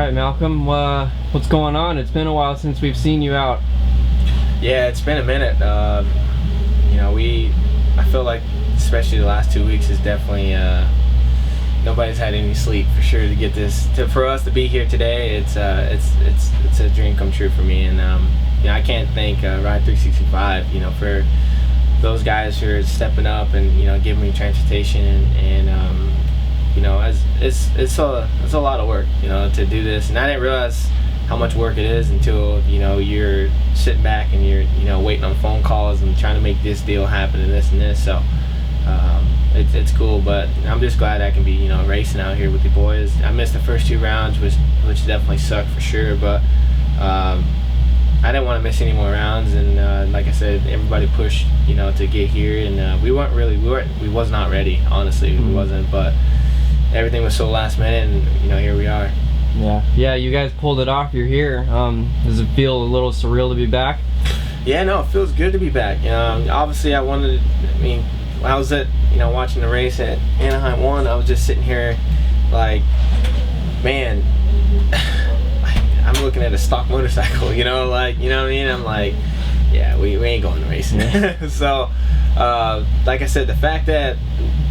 right, Malcolm, what's going on? It's been a while since we've seen you out. Yeah, it's been a minute. I feel like especially the last 2 weeks is definitely nobody's had any sleep for sure to get this for us to be here today. It's a dream come true for me, and I can't thank Ride 365 for those guys who are stepping up and giving me transportation and it's a lot of work to do this, and I didn't realize how much work it is until you're sitting back and you're waiting on phone calls and trying to make this deal happen and this. So it's cool, but I'm just glad I can be racing out here with the boys. I missed the first 2 rounds, which definitely sucked for sure, but I didn't want to miss any more rounds, and like I said, everybody pushed to get here, and we was not ready, honestly. We wasn't, but everything was so last minute, and here we are. Yeah, you guys pulled it off. You're here. Does it feel a little surreal to be back? Yeah, no, it feels good to be back. Obviously when I was at watching the race at Anaheim 1, I was just sitting here like, man, I'm looking at a stock motorcycle, what I mean? I'm like, yeah, we ain't going to racing. So like I said, the fact that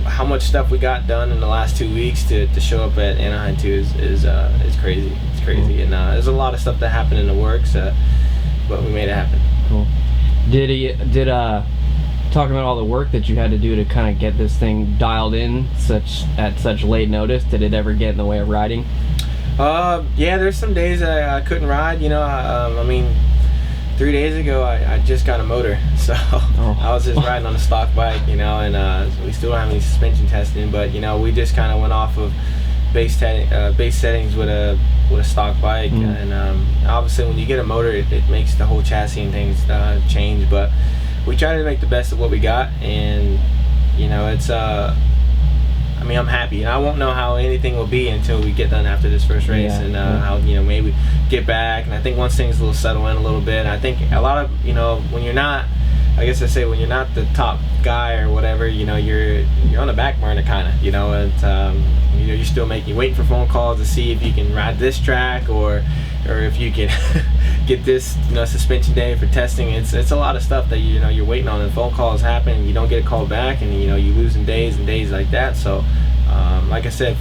how much stuff we got done in the last 2 weeks to show up at Anaheim 2 is crazy. It's crazy. And there's a lot of stuff that happened in the works, but we made it happen. Cool. Did talking about all the work that you had to do to kind of get this thing dialed in at such late notice, did it ever get in the way of riding? Yeah, there's some days I couldn't ride. 3 days ago I just got a motor, so I was just riding on a stock bike, and we still don't have any suspension testing, but we just kind of went off of base settings with a stock bike, and obviously when you get a motor, it makes the whole chassis and things change, but we try to make the best of what we got, and it's I'm happy, and I won't know how anything will be until we get done after this first race, how maybe get back. And I think once things will settle in a little bit, I think a lot of when you're not, I guess I say when you're not the top guy or whatever, you're on the back burner kind of, and you're still waiting for phone calls to see if you can ride this track or if you can get this suspension day for testing. It's a lot of stuff that you're waiting on, and phone calls happen and you don't get a call back, and you're losing days and days like that. So like I said,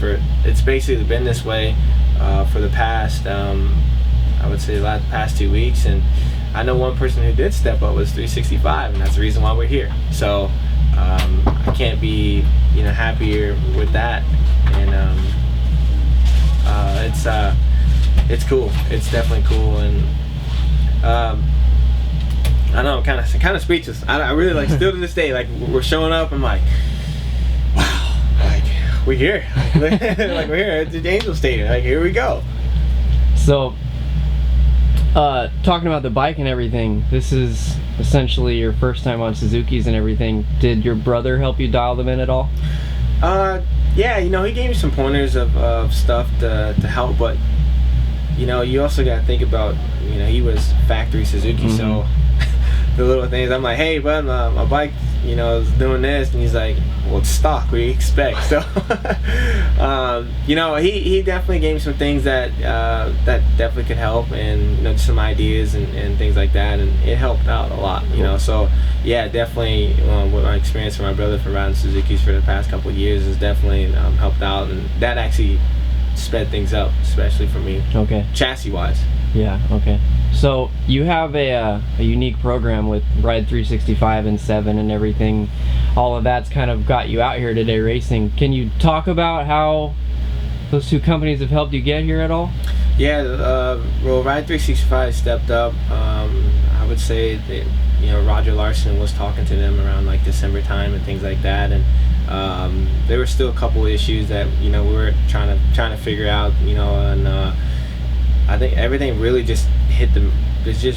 it's basically been this way for the past I would say the past 2 weeks, and I know one person who did step up was 365, and that's the reason why we're here. So I can't be happier with that, and it's cool. It's definitely cool, and I don't know, kind of speechless. I really still to this day, we're showing up, I'm like, wow, we're here. We're here at the Angel Stadium. Here we go. So talking about the bike and everything, this is essentially your first time on Suzuki's and everything. Did your brother help you dial them in at all? Yeah, he gave me some pointers of stuff to help, but you also got to think about, he was factory Suzuki, so the little things, I'm like, hey bud, my bike is doing this, and he's like, well, it's stock, what do you expect? So he definitely gave me some things that definitely could help, and some ideas and things like that, and it helped out a lot. So yeah, definitely with my experience with my brother for riding Suzuki's for the past couple of years has definitely helped out, and that actually sped things up, especially for me. Okay. Chassis wise. Yeah. Okay. So you have a unique program with Ride 365 and 7 and everything. All of that's kind of got you out here today racing. Can you talk about how those 2 companies have helped you get here at all? Yeah. Well, Ride 365 stepped up. I would say that Roger Larson was talking to them around December time and things like that, and there were still a couple of issues that we were trying to figure out, and I think everything really just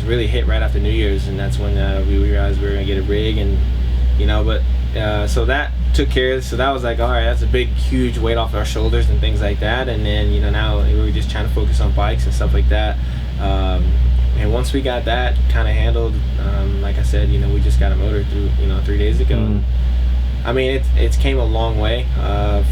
really hit right after New Year's, and that's when we realized we were gonna get a rig, and so that took care of it. So that was like, all right, that's a big huge weight off our shoulders and things like that, and then now we were just trying to focus on bikes and stuff like that, and once we got that kind of handled, like I said, we just got a motor through 3 days ago. I mean, it's came a long way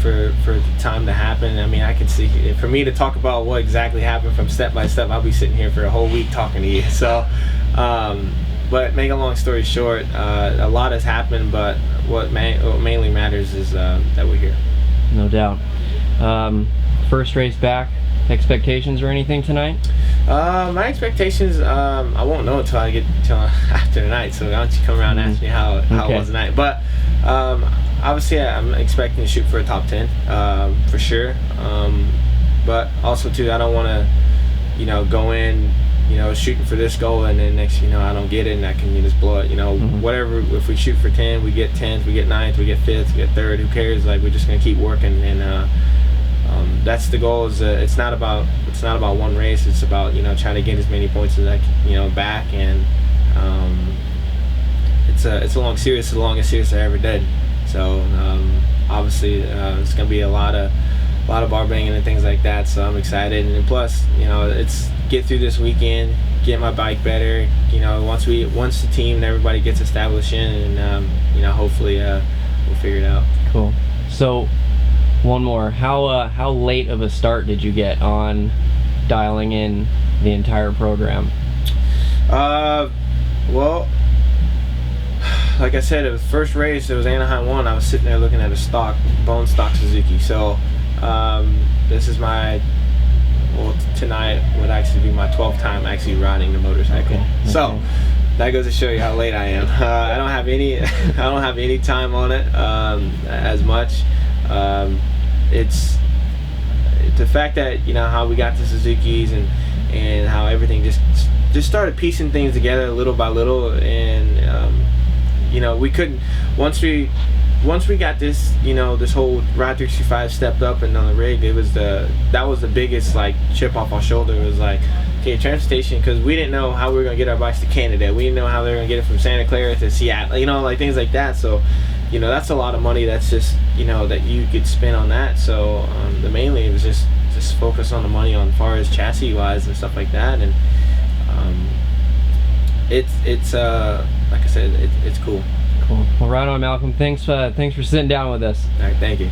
for the time to happen. I mean, I can see, for me to talk about what exactly happened from step by step, I'll be sitting here for a whole week talking to you. So, but make a long story short, a lot has happened, but what mainly matters is that we're here. No doubt. First race back, expectations or anything tonight? My expectations, I won't know until I get till after tonight. So why don't you come around and ask me how it was tonight? But obviously, I'm expecting to shoot for a top 10 for sure. But also too, I don't want to, go in, shooting for this goal and then next, I don't get it and I can just blow it. Whatever. If we shoot for 10, we get 10th, we get 9th, we get 5th, we get 3rd. Who cares? Like, we're just gonna keep working and. That's the goal. Is it's not about one race. It's about trying to get as many points as I can, back, and it's a long series. It's the longest series I ever did. So obviously it's gonna be a lot of bar banging and things like that. So I'm excited, and then plus it's get through this weekend, get my bike better. Once the team and everybody gets established in, and hopefully we'll figure it out. Cool. So. One more. How late of a start did you get on dialing in the entire program? Well, like I said, it was first race. It was Anaheim 1. I was sitting there looking at a bone stock Suzuki. So this is tonight would actually be my 12th time actually riding the motorcycle. Okay. So that goes to show you how late I am. I don't have any time on it as much. It's the fact that how we got the Suzukis and how everything just started piecing things together little by little, and we couldn't once we got this this whole Ride 365 stepped up and on the rig, that was the biggest chip off our shoulder. It was like, okay, transportation, because we didn't know how we were gonna get our bikes to Canada. We didn't know how they were gonna get it from Santa Clara to Seattle, things like that. So that's a lot of money that's just that you could spend on that. So mainly it was just focus on the money on far as chassis wise and stuff like that, and it's like I said, it's cool. Well, right on, Malcolm. Thanks for sitting down with us. All right, thank you.